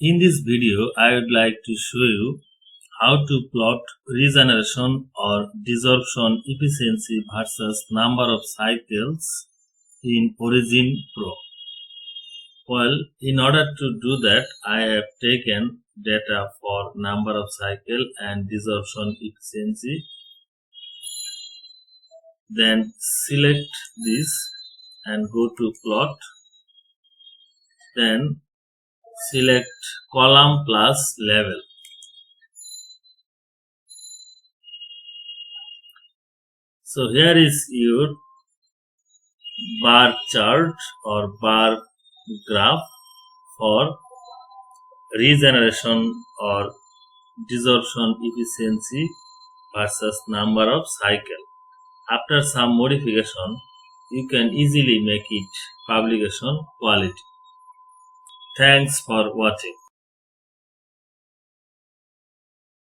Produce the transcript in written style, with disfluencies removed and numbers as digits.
In this video, I would like to show you how to plot regeneration or desorption efficiency versus number of cycles in Origin Pro. Well, in order to do that, I have taken data for number of cycle and desorption efficiency. Then select this and go to plot. Then select column plus level. So here is your bar chart or bar graph for regeneration or desorption efficiency versus number of cycle. After some modification, you can easily make it publication quality. Thanks for watching.